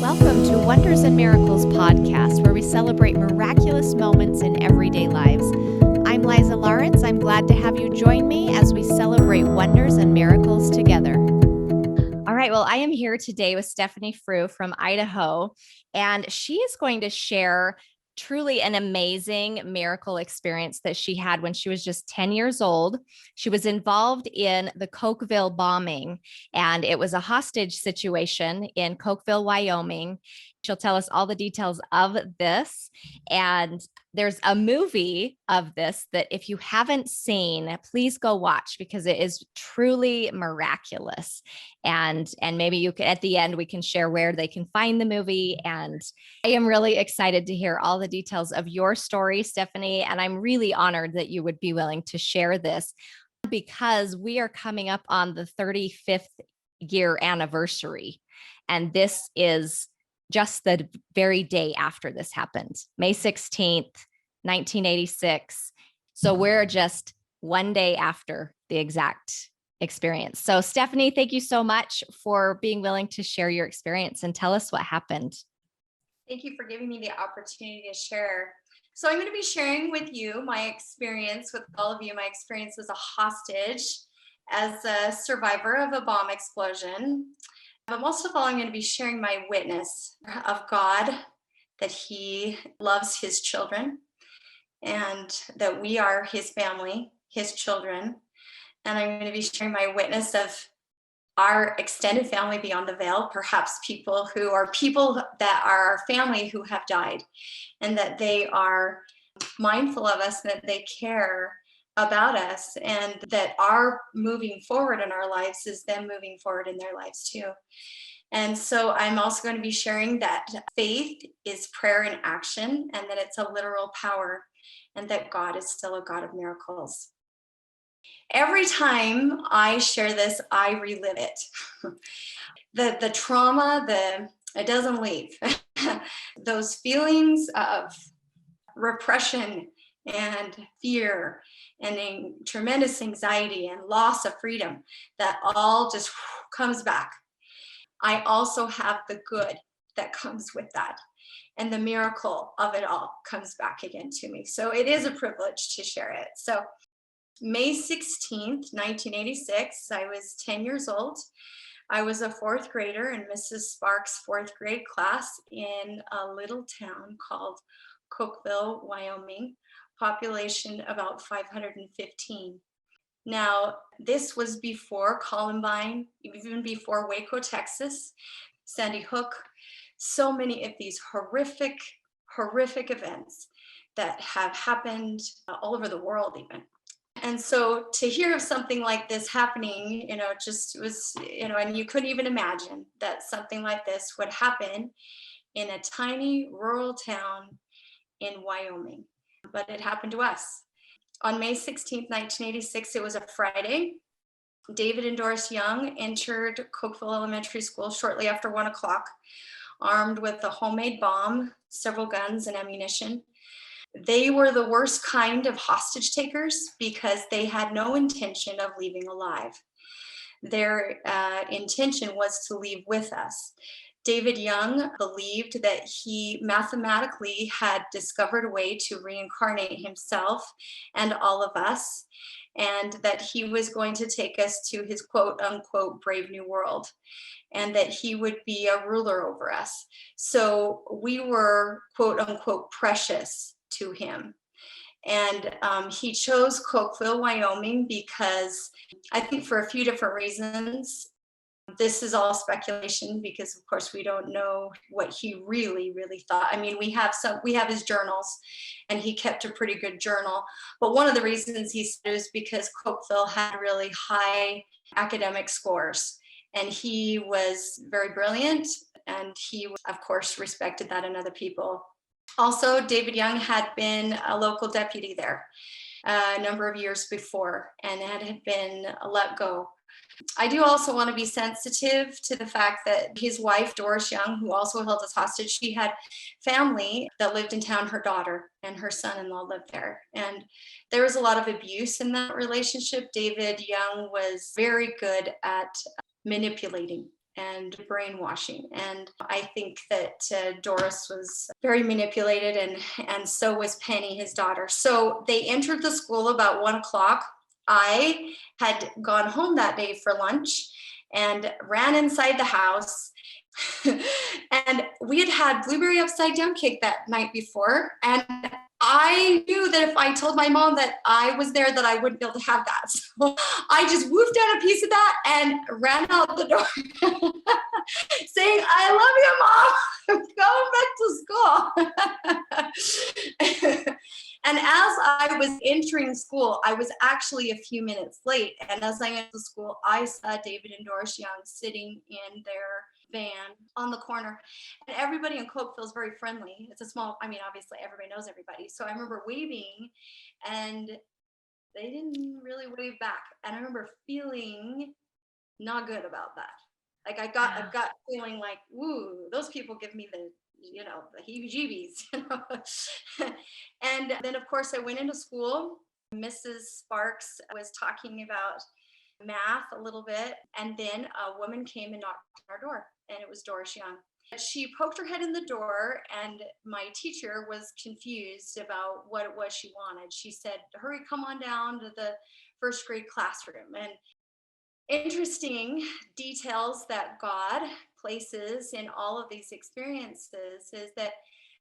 Welcome to Wonders and Miracles podcast, where we celebrate miraculous moments in everyday lives. I'm Liza Lawrence. I'm glad to have you join me as we celebrate wonders and miracles together. All right. Well, I am here today with Stephanie Frew from Idaho, and she is going to share truly an amazing miracle experience that she had when she was just 10 years old. She was involved in the Cokeville bombing, and it was a hostage situation in Cokeville, Wyoming. She'll tell us all the details of this. And there's a movie of this that if you haven't seen, please go watch because it is truly miraculous. And maybe you can, at the end, we can share where they can find the movie. And I am really excited to hear all the details of your story, Stephanie. And I'm really honored that you would be willing to share this because we are coming up on the 35th year anniversary. And this is just the very day after this happened, May 16th, 1986. So we're just one day after the exact experience. So Stephanie, thank you so much for being willing to share your experience and tell us what happened. Thank you for giving me the opportunity to share. So I'm going to be sharing with you my experience with all of you, my experience as a hostage, as a survivor of a bomb explosion. But most of all, I'm going to be sharing my witness of God, that He loves His children and that we are His family, His children. And I'm going to be sharing my witness of our extended family beyond the veil, perhaps people that are our family who have died, and that they are mindful of us, and that they care about us, and that our moving forward in our lives is them moving forward in their lives too. And so I'm also going to be sharing that faith is prayer in action, and that it's a literal power, and that God is still a God of miracles. Every time I share this, I relive it. The trauma, it doesn't leave. Those feelings of repression and fear and tremendous anxiety and loss of freedom, that all just comes back. I also have the good that comes with that. And the miracle of it all comes back again to me. So it is a privilege to share it. So May 16th, 1986, I was 10 years old. I was a fourth grader in Mrs. Sparks' fourth grade class in a little town called Cokeville, Wyoming, population about 515. Now, this was before Columbine, even before Waco, Texas, Sandy Hook, so many of these horrific events that have happened all over the world even. And so to hear of something like this happening, just was, and you couldn't even imagine that something like this would happen in a tiny rural town in Wyoming. But it happened to us. On May 16th, 1986, it was a Friday. David and Doris Young entered Cokeville Elementary School shortly after 1 o'clock, armed with a homemade bomb, several guns, and ammunition. They were the worst kind of hostage takers because they had no intention of leaving alive. Their intention was to leave with us. David Young believed that he mathematically had discovered a way to reincarnate himself and all of us, and that he was going to take us to his quote unquote brave new world, and that he would be a ruler over us. So we were quote unquote precious to him. And he chose Cokeville, Wyoming, because I think for a few different reasons. This is all speculation because, of course, we don't know what he really thought. I mean, we have his journals, and he kept a pretty good journal. But one of the reasons he said is because Cokeville had really high academic scores, and he was very brilliant, and he, of course, respected that in other people. Also, David Young had been a local deputy there a number of years before and had been let go. I do also want to be sensitive to the fact that his wife, Doris Young, who also held us hostage, she had family that lived in town. Her daughter and her son-in-law lived there. And there was a lot of abuse in that relationship. David Young was very good at manipulating and brainwashing. And I think that Doris was very manipulated, and so was Penny, his daughter. So they entered the school about 1 o'clock. I had gone home that day for lunch and ran inside the house. And we had had blueberry upside down cake that night before. And I knew that if I told my mom that I was there, that I wouldn't be able to have that. So I just woofed down a piece of that and ran out the door saying, "I love you, Mom. I'm going back to school." And as I was entering school, I was actually a few minutes late. And as I entered the school, I saw David and Doris Young sitting in their van on the corner. And everybody in Cokeville is very friendly. It's a small, obviously everybody knows everybody. So I remember waving and they didn't really wave back. And I remember feeling not good about that. Like I got feeling like, woo, those people give me the heebie-jeebies. And then of course I went into school. Mrs. Sparks was talking about math a little bit, and then a woman came and knocked on our door, and it was Doris Young. She poked her head in the door, and my teacher was confused about what it was she wanted. She said, "Hurry, come on down to the first grade classroom." And interesting details that God places in all of these experiences is that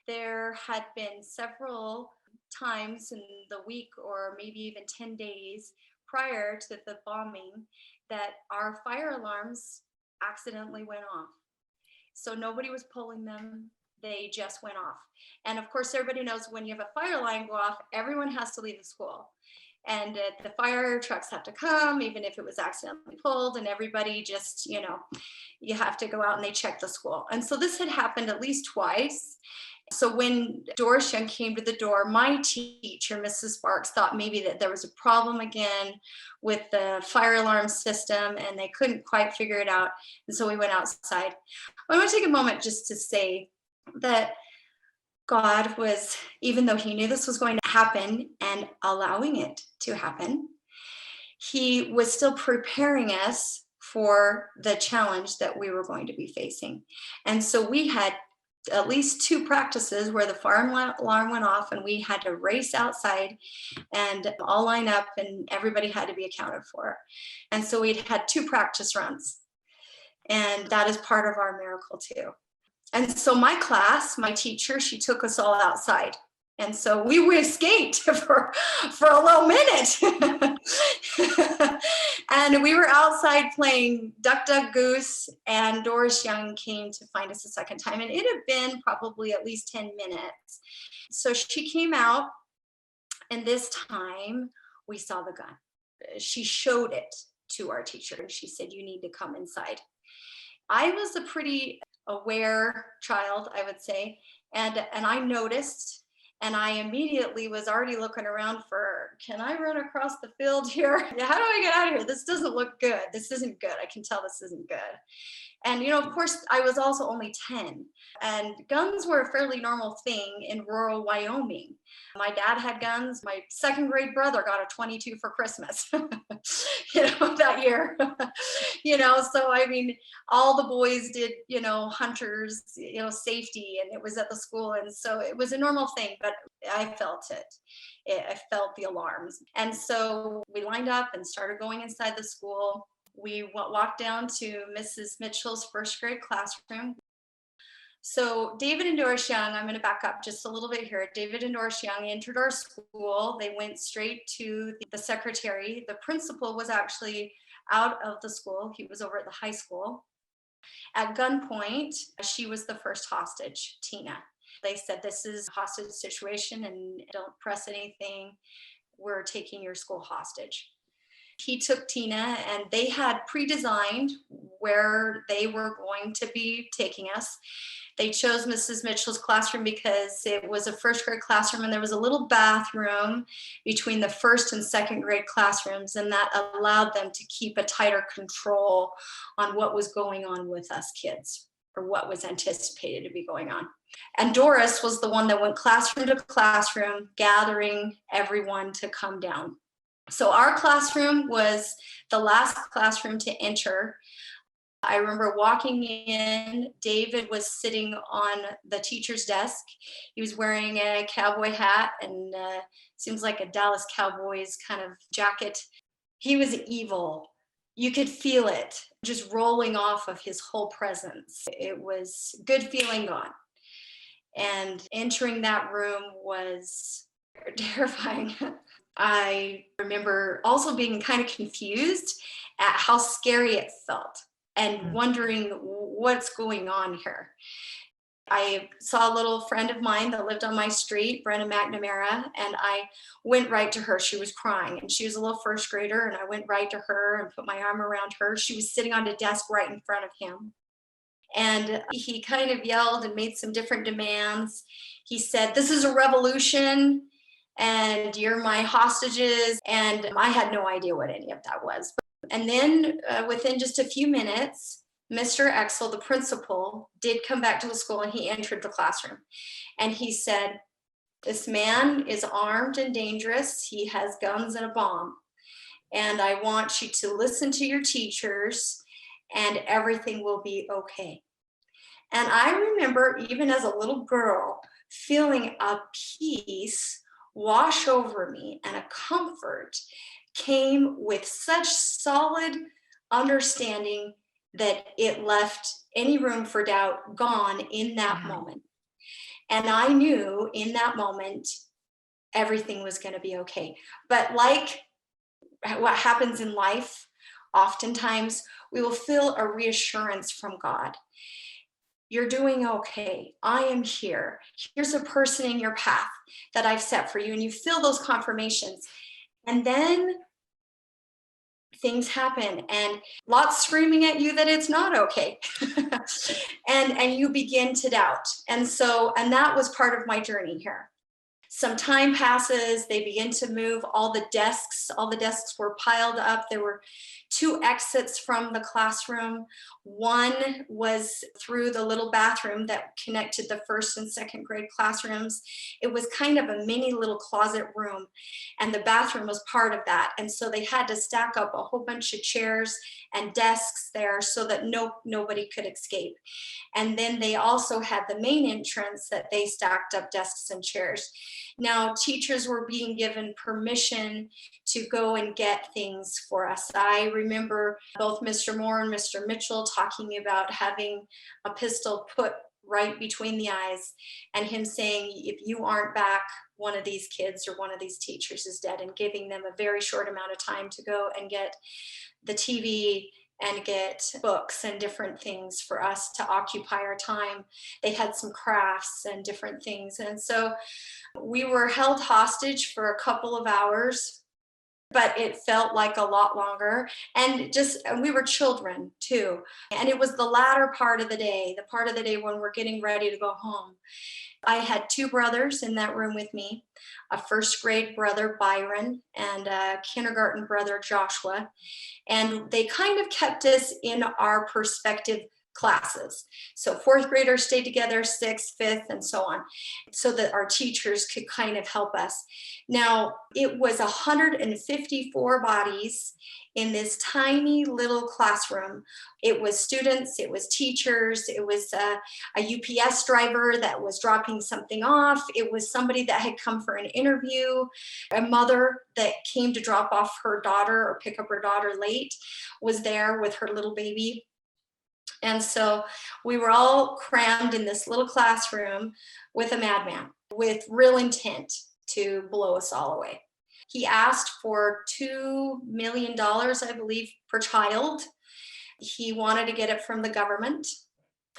there had been several times in the week, or maybe even 10 days prior to the bombing, that our fire alarms accidentally went off. So nobody was pulling them. They just went off. And of course, everybody knows when you have a fire alarm go off, everyone has to leave the school. And the fire trucks have to come, even if it was accidentally pulled, and everybody just, you have to go out and they check the school. And so this had happened at least twice. So when Doris Young came to the door, my teacher, Mrs. Sparks, thought maybe that there was a problem again with the fire alarm system and they couldn't quite figure it out. And so we went outside. I want to take a moment just to say that God was, even though he knew this was going to happen and allowing it to happen, he was still preparing us for the challenge that we were going to be facing. And so we had at least 2 practices where the fire alarm went off and we had to race outside and all line up and everybody had to be accounted for. And so we'd had 2 practice runs. And that is part of our miracle too. And so my class, my teacher, she took us all outside. And so we escaped for a little minute. And we were outside playing Duck, Duck, Goose, and Doris Young came to find us a second time. And it had been probably at least 10 minutes. So she came out, and this time we saw the gun. She showed it to our teacher, and she said, "You need to come inside." I was a pretty aware child, I would say, and I noticed. And I immediately was already looking around for, can I run across the field here? How do I get out of here? This doesn't look good. This isn't good. I can tell this isn't good. And, of course, I was also only 10. And guns were a fairly normal thing in rural Wyoming. My dad had guns. My second grade brother got a 22 for Christmas, that year. So, all the boys did, hunters, safety, and it was at the school. And so it was a normal thing, but I felt it. I felt the alarms. And so we lined up and started going inside the school. We walked down to Mrs. Mitchell's first grade classroom. So David and Doris Young, I'm going to back up just a little bit here. David and Doris Young entered our school. They went straight to the secretary. The principal was actually out of the school. He was over at the high school. At gunpoint, she was the first hostage, Tina. They said, "This is a hostage situation and don't press anything. We're taking your school hostage." He took Tina, and they had pre-designed where they were going to be taking us. They chose Mrs. Mitchell's classroom because it was a first grade classroom, and there was a little bathroom between the first and second grade classrooms, and that allowed them to keep a tighter control on what was going on with us kids, or what was anticipated to be going on. And Doris was the one that went classroom to classroom, gathering everyone to come down. So our classroom was the last classroom to enter. I remember walking in, David was sitting on the teacher's desk. He was wearing a cowboy hat and seems like a Dallas Cowboys kind of jacket. He was evil. You could feel it just rolling off of his whole presence. It was good feeling gone. And entering that room was terrifying. I remember also being kind of confused at how scary it felt and wondering what's going on here. I saw a little friend of mine that lived on my street, Brenna McNamara, and I went right to her. She was crying and she was a little first grader, and I went right to her and put my arm around her. She was sitting on a desk right in front of him. And he kind of yelled and made some different demands. He said, "This is a revolution and you're my hostages." And I had no idea what any of that was. And then within just a few minutes, Mr. Exel, the principal, did come back to the school and he entered the classroom. And he said, "This man is armed and dangerous. He has guns and a bomb. And I want you to listen to your teachers and everything will be okay." And I remember, even as a little girl, feeling a peace wash over me, and a comfort came with such solid understanding that it left any room for doubt gone in that moment. And I knew in that moment everything was going to be okay. But like what happens in life, oftentimes we will feel a reassurance from God. You're doing okay. I am here. Here's a person in your path that I've set for you. And you feel those confirmations. And then things happen and lots screaming at you that it's not okay. and you begin to doubt. And that was part of my journey here. Some time passes, they begin to move all the desks were piled up. There were 2 exits from the classroom. One was through the little bathroom that connected the first and second grade classrooms. It was kind of a mini little closet room, and the bathroom was part of that. And so they had to stack up a whole bunch of chairs and desks there so that nobody could escape. And then they also had the main entrance that they stacked up desks and chairs. Now, teachers were being given permission to go and get things for us. I remember both Mr. Moore and Mr. Mitchell talking about having a pistol put right between the eyes and him saying, "If you aren't back, one of these kids or one of these teachers is dead," and giving them a very short amount of time to go and get the TV and get books and different things for us to occupy our time. They had some crafts and different things. And so we were held hostage for a couple of hours, but it felt like a lot longer. And we were children too. And it was the latter part of the day, when we're getting ready to go home. I had 2 brothers in that room with me, a first grade brother, Byron, and a kindergarten brother, Joshua. And they kind of kept us in our perspective classes. So 4th graders stayed together, 6th, 5th, and so on, so that our teachers could kind of help us. Now, it was 154 bodies in this tiny little classroom. It was students, it was teachers, it was a UPS driver that was dropping something off. It was somebody that had come for an interview. A mother that came to drop off her daughter or pick up her daughter late was there with her little baby. And so we were all crammed in this little classroom with a madman with real intent to blow us all away. He asked for $2 million, I believe, per child. He wanted to get it from the government.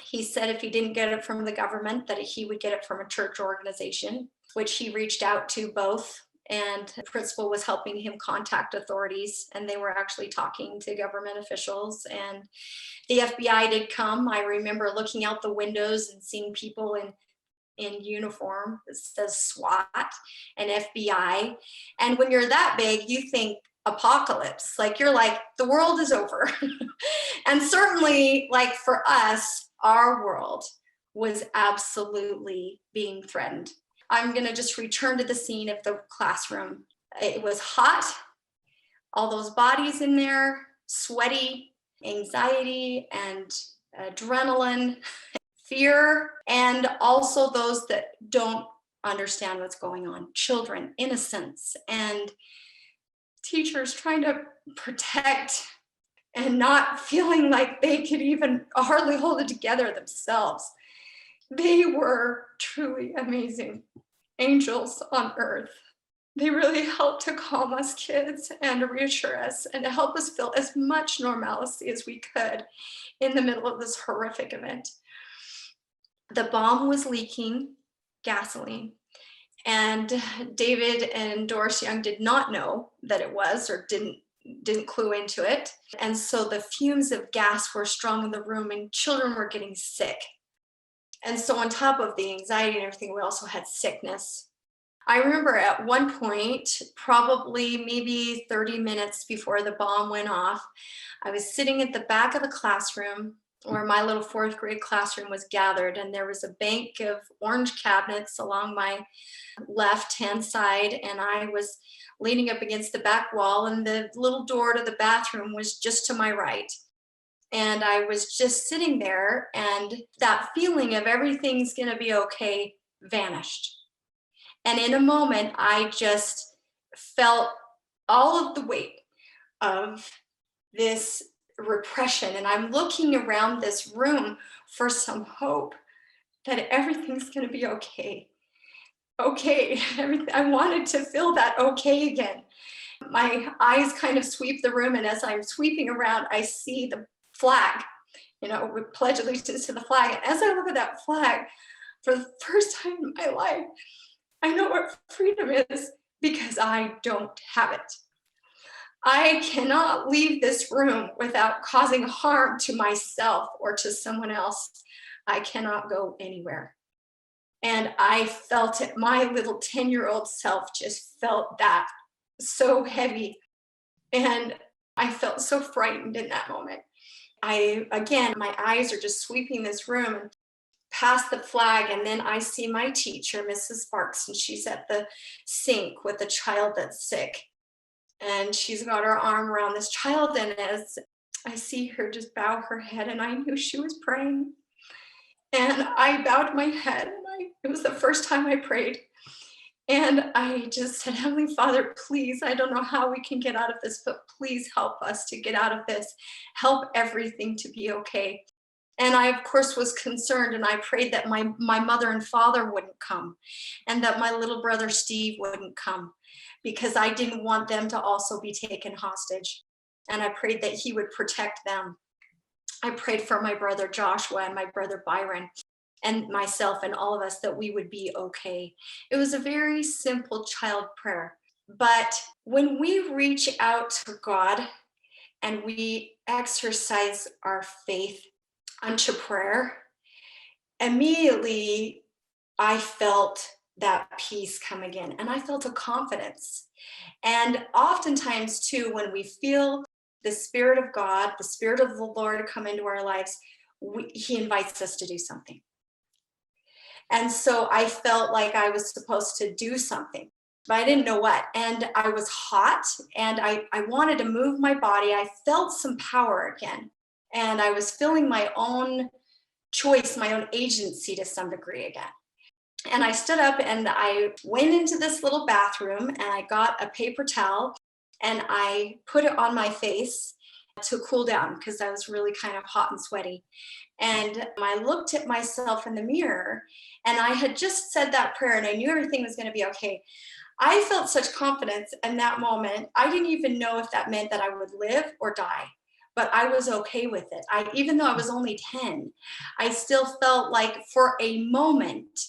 He said if he didn't get it from the government, that he would get it from a church organization, which he reached out to both. And the principal was helping him contact authorities, and they were actually talking to government officials. And the FBI did come. I remember looking out the windows and seeing people in uniform that says SWAT and FBI. And when you're that big, you think apocalypse. Like, you're like, the world is over. And certainly, like, for us, our world was absolutely being threatened. I'm going to just return to the scene of the classroom. It was hot, all those bodies in there, sweaty, anxiety and adrenaline, fear, and also those that don't understand what's going on, children, innocence, and teachers trying to protect and not feeling like they could even hardly hold it together themselves. They were truly amazing angels on earth. They really helped to calm us kids and to reassure us and to help us feel as much normalcy as we could in the middle of this horrific event. The bomb was leaking gasoline, and David and Doris Young did not know that it was, or didn't clue into it. And so the fumes of gas were strong in the room and children were getting sick. And so on top of the anxiety and everything, we also had sickness. I remember at one point, probably maybe 30 minutes before the bomb went off, I was sitting at the back of the classroom where my little fourth grade classroom was gathered, and there was a bank of orange cabinets along my left-hand side, and I was leaning up against the back wall, and the little door to the bathroom was just to my right. And I was just sitting there, and that feeling of everything's going to be okay vanished. And in a moment, I just felt all of the weight of this repression. And I'm looking around this room for some hope that everything's going to be okay. Okay. I wanted to feel that okay again. My eyes kind of sweep the room. And as I'm sweeping around, I see the flag. We pledge allegiance to the flag. And as I look at that flag, for the first time in my life, I know what freedom is, because I don't have it. I cannot leave this room without causing harm to myself or to someone else. I cannot go anywhere. And I felt it. My little 10-year-old self just felt that so heavy. And I felt so frightened in that moment. My eyes are just sweeping this room and past the flag, and then I see my teacher, Mrs. Sparks, and she's at the sink with a child that's sick. And she's got her arm around this child, and as I see her just bow her head, and I knew she was praying. And I bowed my head, and it was the first time I prayed. And I just said, Heavenly Father, please, I don't know how we can get out of this, but please help us to get out of this. Help everything to be okay. And I, of course, was concerned, and I prayed that my mother and father wouldn't come, and that my little brother Steve wouldn't come, because I didn't want them to also be taken hostage. And I prayed that he would protect them. I prayed for my brother Joshua and my brother Byron and myself and all of us, that we would be okay. It was a very simple child prayer. But when we reach out to God and we exercise our faith unto prayer, immediately I felt that peace come again, and I felt a confidence. And oftentimes too, when we feel the Spirit of God, the Spirit of the Lord come into our lives, he invites us to do something. And so I felt like I was supposed to do something, but I didn't know what. And I was hot, and I wanted to move my body. I felt some power again. And I was feeling my own choice, my own agency to some degree again. And I stood up and I went into this little bathroom, and I got a paper towel and I put it on my face to cool down, because I was really kind of hot and sweaty. And I looked at myself in the mirror, and I had just said that prayer, and I knew everything was going to be okay. I felt such confidence in that moment. I didn't even know if that meant that I would live or die, but I was okay with it. Even though I was only 10, I still felt like for a moment,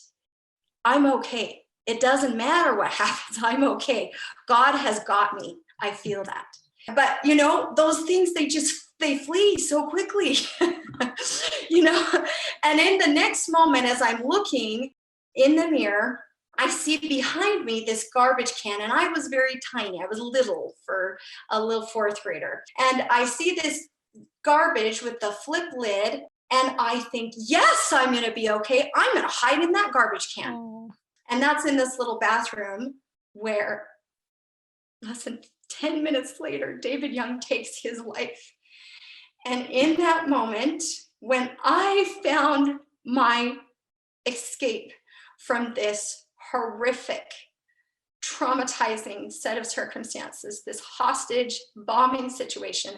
I'm okay. It doesn't matter what happens. I'm okay. God has got me. I feel that. But those things, they flee so quickly, and in the next moment, as I'm looking in the mirror, I see behind me this garbage can, and I was very tiny. I was little for a little fourth grader. And I see this garbage with the flip lid, and I think, yes, I'm going to be okay. I'm going to hide in that garbage can. Oh. And that's in this little bathroom where less than 10 minutes later, David Young takes his life. And in that moment, when I found my escape from this horrific, traumatizing set of circumstances, this hostage bombing situation,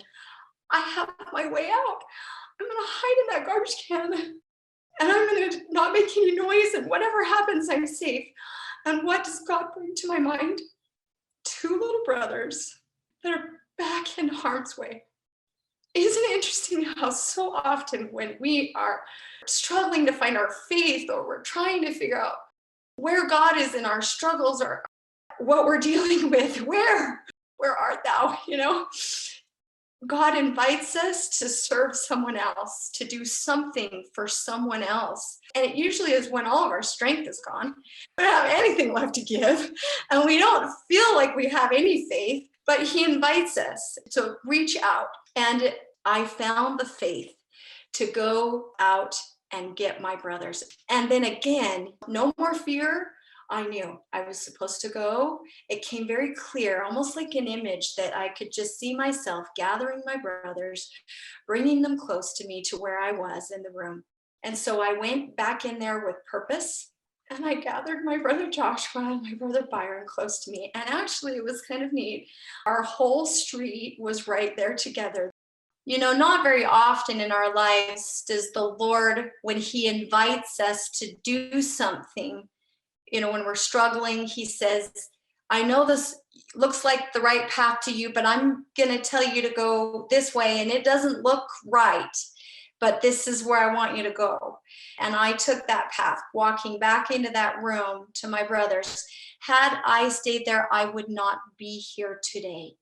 I have my way out. I'm going to hide in that garbage can, and I'm going to not make any noise, and whatever happens, I'm safe. And what does God bring to my mind? 2 little brothers that are back in harm's way. Isn't it interesting how so often when we are struggling to find our faith, or we're trying to figure out where God is in our struggles, or what we're dealing with, where art thou, God invites us to serve someone else, to do something for someone else. And it usually is when all of our strength is gone. We don't have anything left to give, and we don't feel like we have any faith, but he invites us to reach out. And I found the faith to go out and get my brothers. And then again, no more fear. I knew I was supposed to go. It came very clear, almost like an image, that I could just see myself gathering my brothers, bringing them close to me to where I was in the room. And so I went back in there with purpose, and I gathered my brother Joshua and my brother Byron close to me. And actually, it was kind of neat. Our whole street was right there together. Not very often in our lives does the Lord, when he invites us to do something, when we're struggling, he says, I know this looks like the right path to you, but I'm going to tell you to go this way, and it doesn't look right, but this is where I want you to go. And I took that path, walking back into that room to my brothers. Had I stayed there, I would not be here today,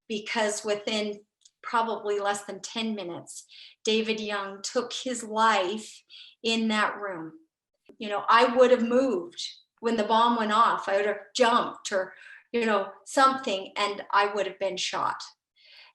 because within probably less than 10 minutes, David Young took his life in that room. I would have moved. When the bomb went off, I would have jumped or, something, and I would have been shot.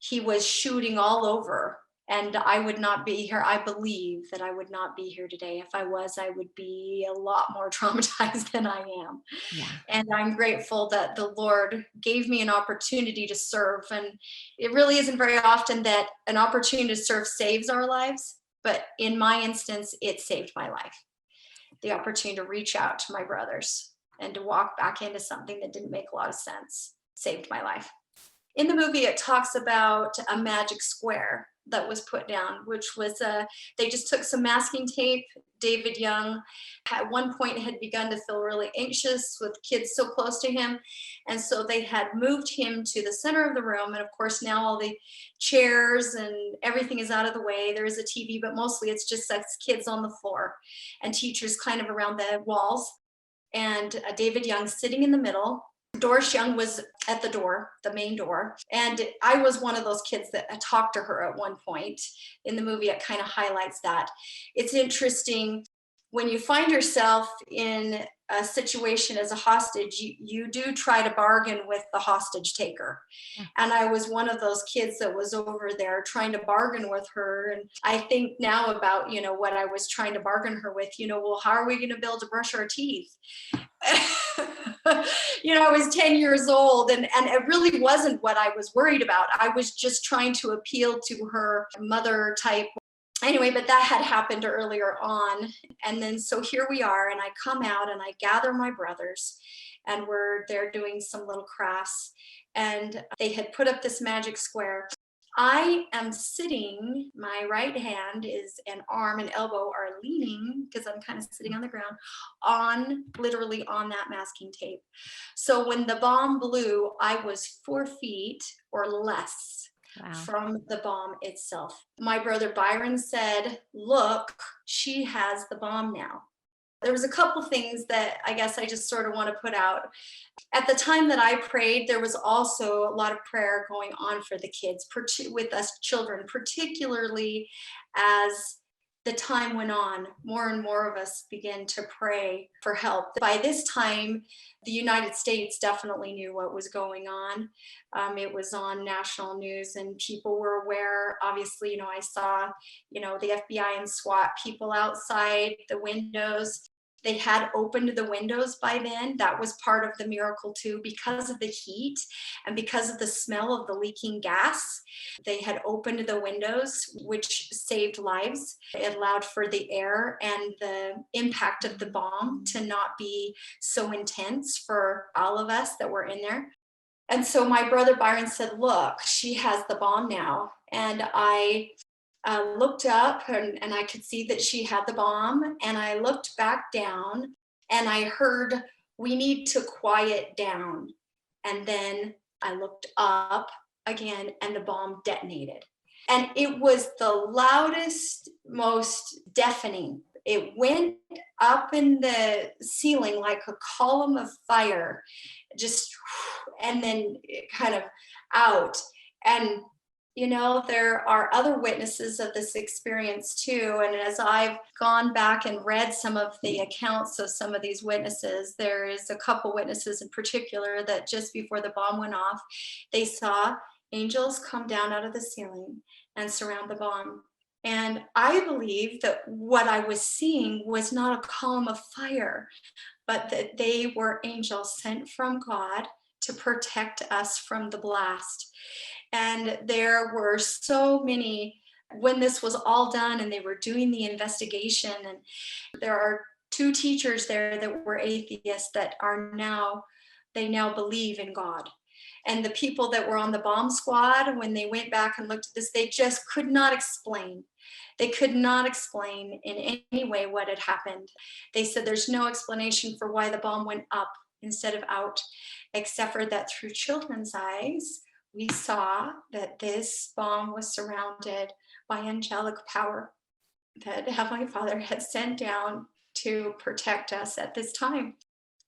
He was shooting all over, and I would not be here. I believe that I would not be here today. If I was, I would be a lot more traumatized than I am. Yeah. And I'm grateful that the Lord gave me an opportunity to serve. And it really isn't very often that an opportunity to serve saves our lives, but in my instance, it saved my life. The opportunity to reach out to my brothers and to walk back into something that didn't make a lot of sense saved my life. In the movie, it talks about a magic square that was put down, which was they just took some masking tape. David Young at one point had begun to feel really anxious with kids so close to him. And so they had moved him to the center of the room. And of course, now all the chairs and everything is out of the way. There is a TV, but mostly it's just us kids on the floor and teachers kind of around the walls. And David Young sitting in the middle. Doris Young was at the door, the main door. And I was one of those kids that talked to her at one point. In the movie, it kind of highlights that. It's interesting when you find yourself in a situation as a hostage, you do try to bargain with the hostage taker. And I was one of those kids that was over there trying to bargain with her. And I think now about, what I was trying to bargain her with, well, how are we going to be able to brush our teeth? I was 10 years old, and it really wasn't what I was worried about. I was just trying to appeal to her mother type. Anyway, but that had happened earlier on. And then so here we are, and I come out and I gather my brothers, and they're doing some little crafts, and they had put up this magic square. I am sitting, my right hand is an arm and elbow are leaning, because I'm kind of sitting on the ground, literally on that masking tape. So when the bomb blew, I was 4 feet or less from the bomb itself. My brother Byron said, look, she has the bomb now. There was a couple things that I guess I just sort of want to put out. At the time that I prayed, there was also a lot of prayer going on for the kids, with us children, particularly as the time went on. More and more of us began to pray for help. By this time, the United States definitely knew what was going on. It was on national news and people were aware. Obviously, I saw, the FBI and SWAT people outside the windows. They had opened the windows by then. That was part of the miracle too, because of the heat and because of the smell of the leaking gas. They had opened the windows, which saved lives. It allowed for the air and the impact of the bomb to not be so intense for all of us that were in there. And so my brother Byron said, look, she has the bomb now. And I looked up and I could see that she had the bomb. And I looked back down and I heard, we need to quiet down. And then I looked up again and the bomb detonated. And it was the loudest, most deafening. It went up in the ceiling like a column of fire, just, and then kind of out. And you know, there are other witnesses of this experience too. And as I've gone back and read some of the accounts of some of these witnesses, there is a couple witnesses in particular that just before the bomb went off, they saw angels come down out of the ceiling and surround the bomb. And I believe that what I was seeing was not a column of fire, but that they were angels sent from God to protect us from the blast. And there were so many, when this was all done and they were doing the investigation, and there are 2 teachers there that were atheists that are now, they now believe in God. And the people that were on the bomb squad, when they went back and looked at this, they just could not explain. They could not explain in any way what had happened. They said there's no explanation for why the bomb went up instead of out, except for that through children's eyes, we saw that this bomb was surrounded by angelic power that Heavenly Father had sent down to protect us at this time.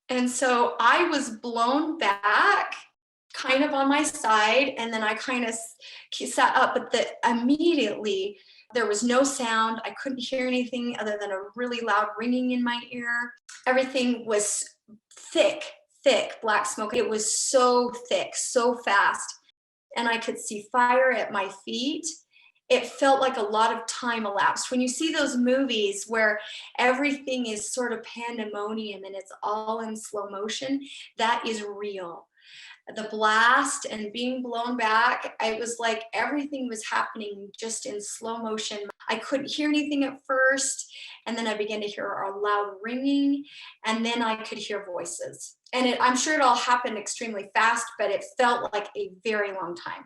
And so I was blown back, kind of on my side, and then I kind of sat up, but immediately there was no sound. I couldn't hear anything other than a really loud ringing in my ear. Everything was thick black smoke. It was so thick, so fast. And I could see fire at my feet. It felt like a lot of time elapsed. When you see those movies where everything is sort of pandemonium and it's all in slow motion, that is real. The blast and being blown back, it was like everything was happening just in slow motion. I couldn't hear anything at first, and then I began to hear a loud ringing, and then I could hear voices. And I'm sure it all happened extremely fast, but it felt like a very long time.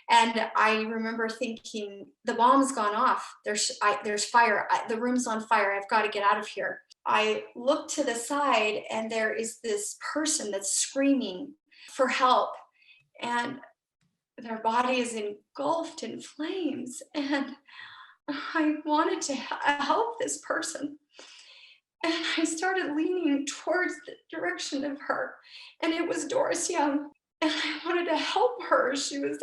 And I remember thinking, the bomb's gone off. There's fire. The room's on fire. I've got to get out of here. I look to the side, and there is this person that's screaming for help, and their body is engulfed in flames. And I wanted to help this person. And I started leaning towards the direction of her. And it was Doris Young. And I wanted to help her.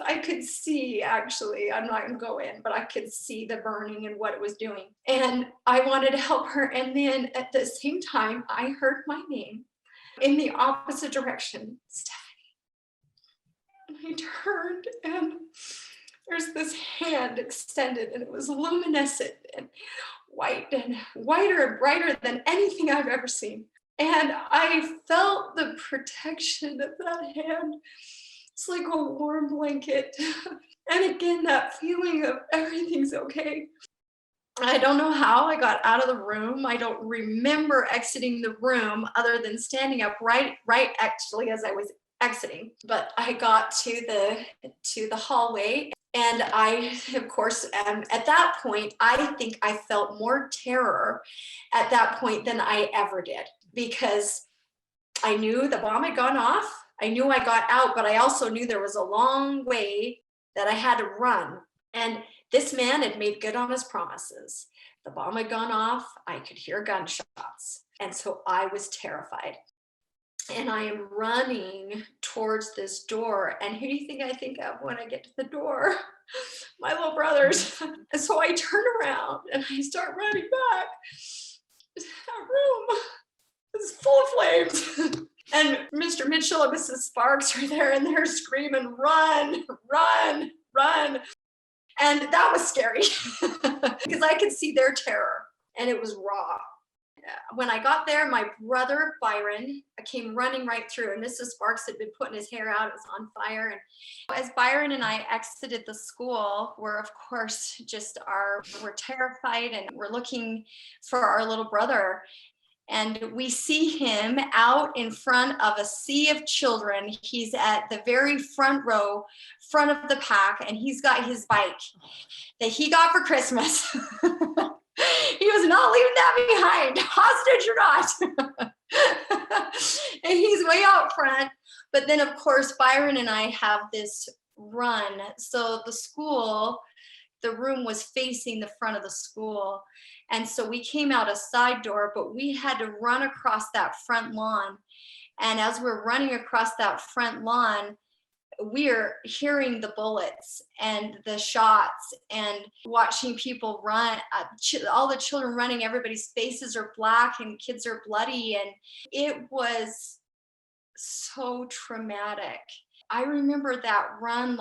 I could see, actually, I'm not going to go in, but I could see the burning and what it was doing. And I wanted to help her. And then at the same time, I heard my name in the opposite direction, Stephanie. And I turned, and there's this hand extended, and it was luminescent and white and whiter and brighter than anything I've ever seen. And I felt the protection of that hand. It's like a warm blanket. And again, that feeling of everything's okay. I don't know how I got out of the room. I don't remember exiting the room other than standing up right actually as I was exiting. But I got to the hallway, and I, of course, at that point, I think I felt more terror at that point than I ever did, because I knew the bomb had gone off. I knew I got out, but I also knew there was a long way that I had to run. And this man had made good on his promises. The bomb had gone off. I could hear gunshots. And so I was terrified. And I am running towards this door. And who do you think I think of when I get to the door? My little brothers. And so I turn around and I start running back. That room is full of flames. And Mr. Mitchell and Mrs. Sparks are there, and they're screaming, run, run, run. And that was scary because I could see their terror, and it was raw. when I got there, my brother Byron came running right through, and Mrs. Sparks had been putting his hair out. It was on fire. And as Byron and I exited the school, we're of course we're terrified, and we're looking for our little brother. And we see him out in front of a sea of children. He's at the very front row, front of the pack, and he's got his bike that he got for Christmas. He was not leaving that behind, hostage or not. And he's way out front. But then, of course, Byron and I have this run. So the room was facing the front of the school. And so we came out a side door, but we had to run across that front lawn. And as we're running across that front lawn, we're hearing the bullets and the shots and watching people run, all the children running, everybody's faces are black and kids are bloody. And it was so traumatic. I remember that run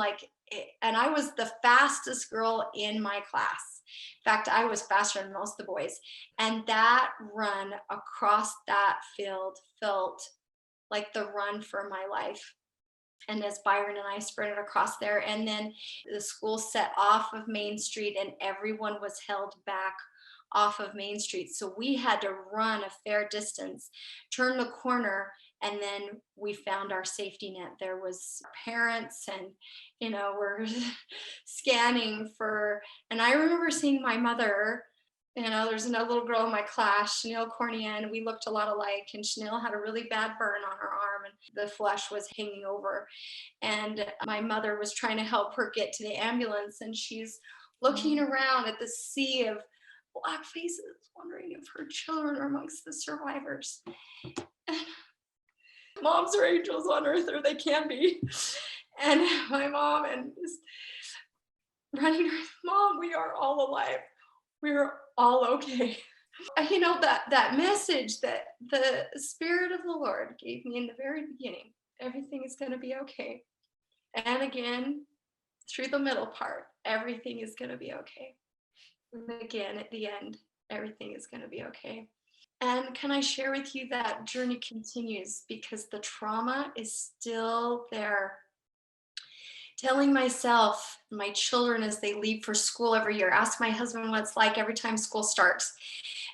and I was the fastest girl in my class. In fact, I was faster than most of the boys. And that run across that field felt like the run for my life. And as Byron and I sprinted across there, and then the school set off of Main Street and everyone was held back off of Main Street. So we had to run a fair distance, turn the corner, and then we found our safety net. There was parents and, we're scanning and I remember seeing my mother. There's another little girl in my class, Chanel Cornier, and we looked a lot alike. And Chanel had a really bad burn on her arm, and the flesh was hanging over. And my mother was trying to help her get to the ambulance, and she's looking around at the sea of black faces, wondering if her children are amongst the survivors. And moms are angels on earth, or they can be. And my mom is running, Mom, we are all alive. We're all okay. That message that the Spirit of the Lord gave me in the very beginning, everything is going to be okay. And again, through the middle part, everything is going to be okay. And again, at the end, everything is going to be okay. And can I share with you that journey continues because the trauma is still there. Telling myself, my children as they leave for school every year, ask my husband what it's like every time school starts.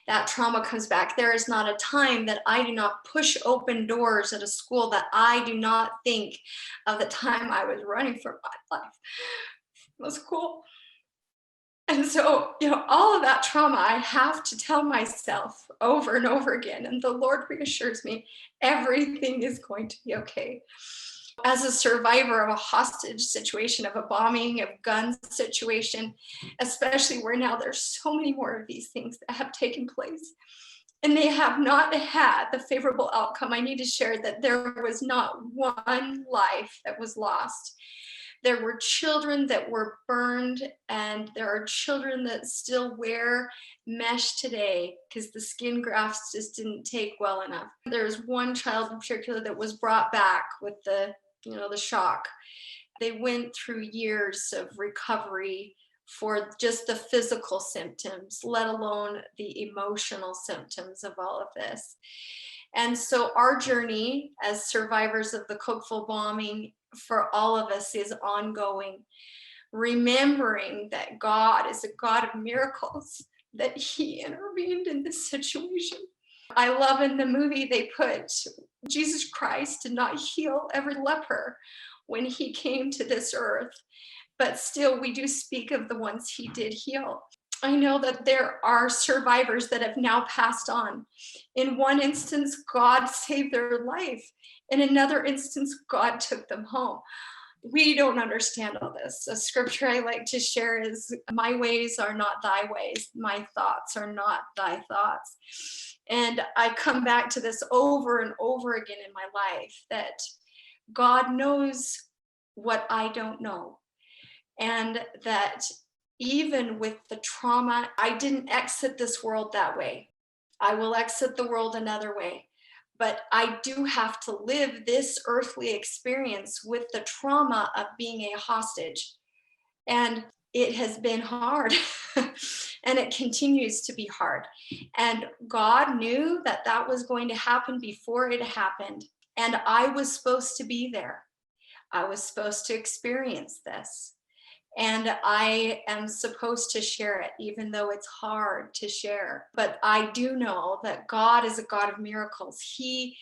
That trauma comes back. There is not a time that I do not push open doors at a school that I do not think of the time I was running for my life. It was cool. And so, all of that trauma, I have to tell myself over and over again. And the Lord reassures me, everything is going to be okay. As a survivor of a hostage situation, of a bombing, of gun situation, especially where now there's so many more of these things that have taken place, and they have not had the favorable outcome. I need to share that there was not one life that was lost. There were children that were burned, and there are children that still wear mesh today because the skin grafts just didn't take well enough. There's one child in particular that was brought back with the shock. They went through years of recovery for just the physical symptoms, let alone the emotional symptoms of all of this. And so our journey as survivors of the Cokeville bombing for all of us is ongoing, remembering that God is a God of miracles, that He intervened in this situation. I love in the movie they put Jesus Christ did not heal every leper when He came to this earth, but still we do speak of the ones He did heal. I know that there are survivors that have now passed on. In one instance, God saved their life. In another instance, God took them home. We don't understand all this. A scripture I like to share is, my ways are not thy ways. My thoughts are not thy thoughts. And I come back to this over and over again in my life, that God knows what I don't know. And that even with the trauma, I didn't exit this world that way. I will exit the world another way. But I do have to live this earthly experience with the trauma of being a hostage. And it has been hard and it continues to be hard. And God knew that that was going to happen before it happened. And I was supposed to be there. I was supposed to experience this. And I am supposed to share it, even though it's hard to share. But I do know that God is a God of miracles. He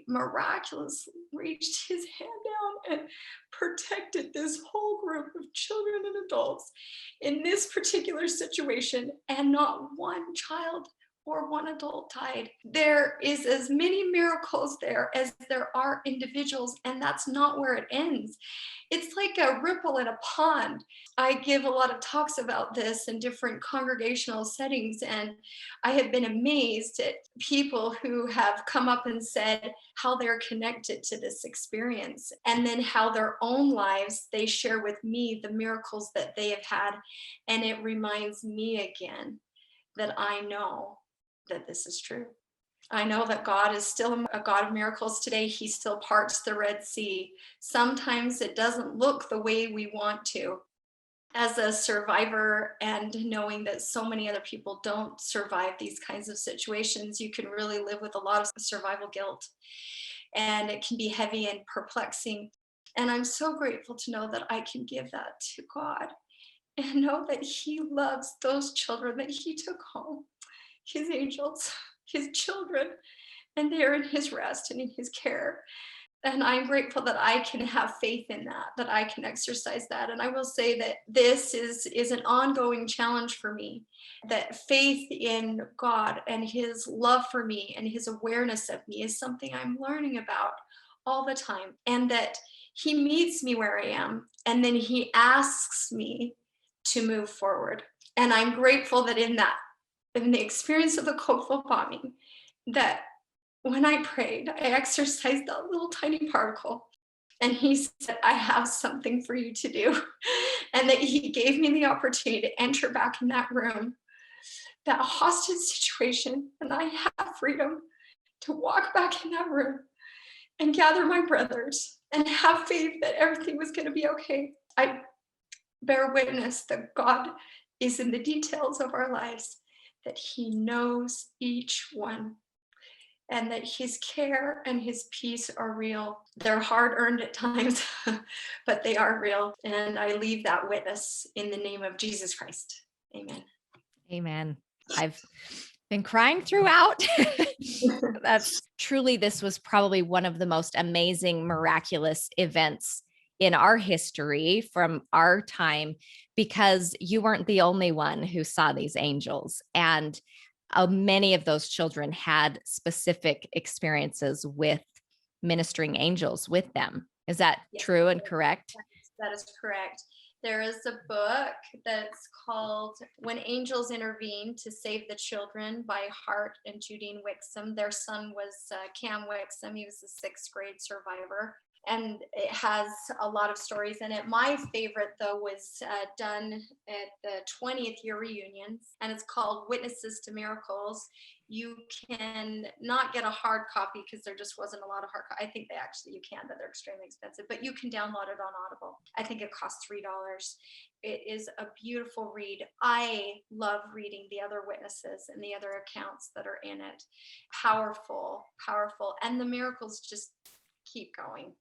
miraculously reached his hand down and protected this whole group of children and adults in this particular situation, and not one child or one adult died. There is as many miracles there as there are individuals, and that's not where it ends. It's like a ripple in a pond. I give a lot of talks about this in different congregational settings, and I have been amazed at people who have come up and said how they're connected to this experience, and then how their own lives, they share with me the miracles that they have had. And it reminds me again that I know that this is true. I know that God is still a God of miracles today. He still parts the Red Sea. Sometimes it doesn't look the way we want to. As a survivor, and knowing that so many other people don't survive these kinds of situations, you can really live with a lot of survival guilt. And it can be heavy and perplexing. And I'm so grateful to know that I can give that to God and know that he loves those children that he took home, his angels, his children, and they are in his rest and in his care. And I'm grateful that I can have faith in that, that I can exercise that. And I will say that this is an ongoing challenge for me, that faith in God and his love for me and his awareness of me is something I'm learning about all the time. And that he meets me where I am, and then he asks me to move forward. And I'm grateful that in the experience of the Cokeville bombing, that when I prayed, I exercised that little tiny particle. And he said, I have something for you to do. And that he gave me the opportunity to enter back in that room, that hostage situation. And I have freedom to walk back in that room and gather my brothers and have faith that everything was going to be okay. I bear witness that God is in the details of our lives, that he knows each one, and that his care and his peace are real. They're hard earned at times, but they are real. And I leave that witness in the name of Jesus Christ. Amen. Amen. I've been crying throughout. That's truly, this was probably one of the most amazing, miraculous events in our history from our time, because you weren't the only one who saw these angels. And many of those children had specific experiences with ministering angels with them. Is that true and correct? That is correct. There is a book that's called When Angels Intervene to Save the Children by Hart and Judine Wixom. Their son was Cam Wixom. He was a 6th grade survivor. And it has a lot of stories in it. My favorite, though, was done at the 20th year reunion, and it's called Witnesses to Miracles. You can not get a hard copy because there just wasn't a lot of hard copy. I think you can, but they're extremely expensive. But you can download it on Audible. I think it costs $3. It is a beautiful read. I love reading the other witnesses and the other accounts that are in it. Powerful, powerful. And the miracles just keep going.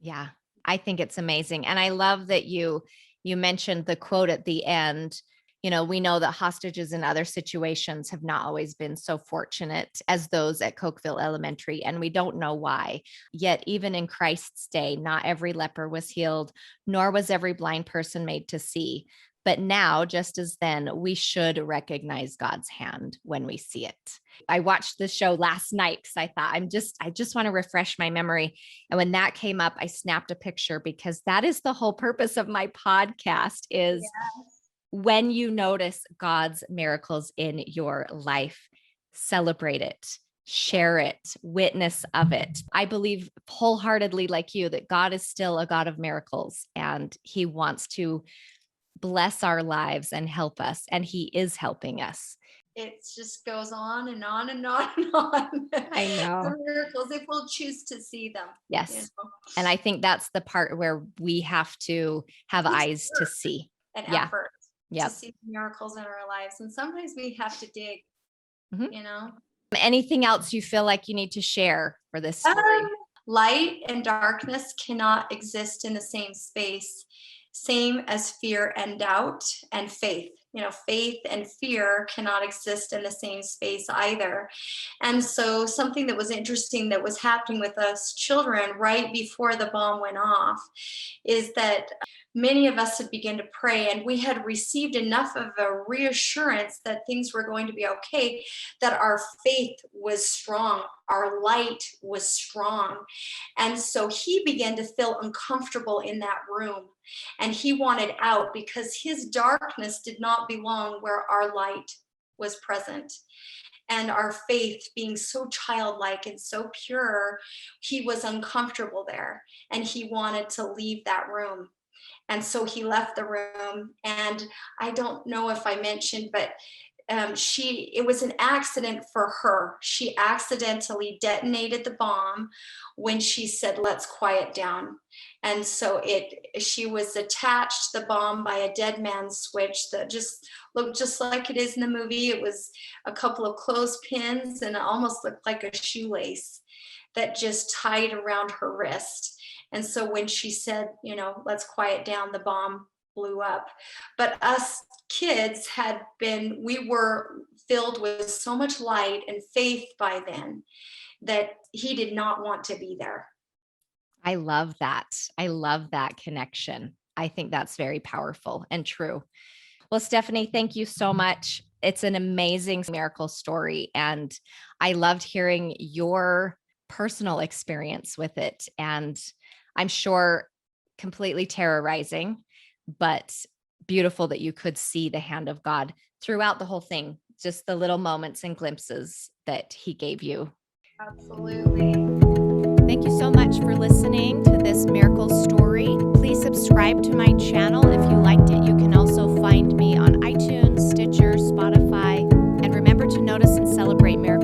Yeah, I think it's amazing. And I love that you mentioned the quote at the end. You know, we know that hostages in other situations have not always been so fortunate as those at Cokeville Elementary, and we don't know why. Yet, even in Christ's day, not every leper was healed, nor was every blind person made to see. But now, just as then, we should recognize God's hand when we see it. I watched the show last night because I thought I just want to refresh my memory. And when that came up, I snapped a picture, because that is the whole purpose of my podcast is when you notice God's miracles in your life, celebrate it, share it, witness of it. I believe wholeheartedly, like you, that God is still a God of miracles, and he wants to bless our lives and help us. And he is helping us. It just goes on and on and on and on. I know. The miracles, if we'll choose to see them. Yes. And I think that's the part where we have to have eyes to see. and Yeah. effort Yep. to see miracles in our lives. And sometimes we have to dig, Mhm. you know. Anything else you feel like you need to share for this story? Light and darkness cannot exist in the same space, same as fear and doubt and faith. Faith and fear cannot exist in the same space either. And so, something that was interesting that was happening with us children right before the bomb went off is that many of us had begun to pray, and we had received enough of a reassurance that things were going to be okay, that our faith was strong, our light was strong. And so he began to feel uncomfortable in that room, and he wanted out because his darkness did not belong where our light was present. And our faith being so childlike and so pure, he was uncomfortable there, and he wanted to leave that room. And so he left the room. And I don't know if I mentioned, but it was an accident for her. She accidentally detonated the bomb when she said, "Let's quiet down." And so she was attached to the bomb by a dead man's switch that just looked just like it is in the movie. It was a couple of clothespins, and it almost looked like a shoelace that just tied around her wrist. And so when she said, "Let's quiet down," the bomb blew up. But us kids we were filled with so much light and faith by then that he did not want to be there. I love that. I love that connection. I think that's very powerful and true. Well, Stephanie, thank you so much. It's an amazing miracle story. And I loved hearing your personal experience with it. And I'm sure completely terrorizing, but beautiful that you could see the hand of God throughout the whole thing, just the little moments and glimpses that he gave you. Absolutely. Thank you so much for listening to this miracle story. Please subscribe to my channel if you liked it. You can also find me on iTunes, Stitcher, Spotify, and remember to notice and celebrate miracles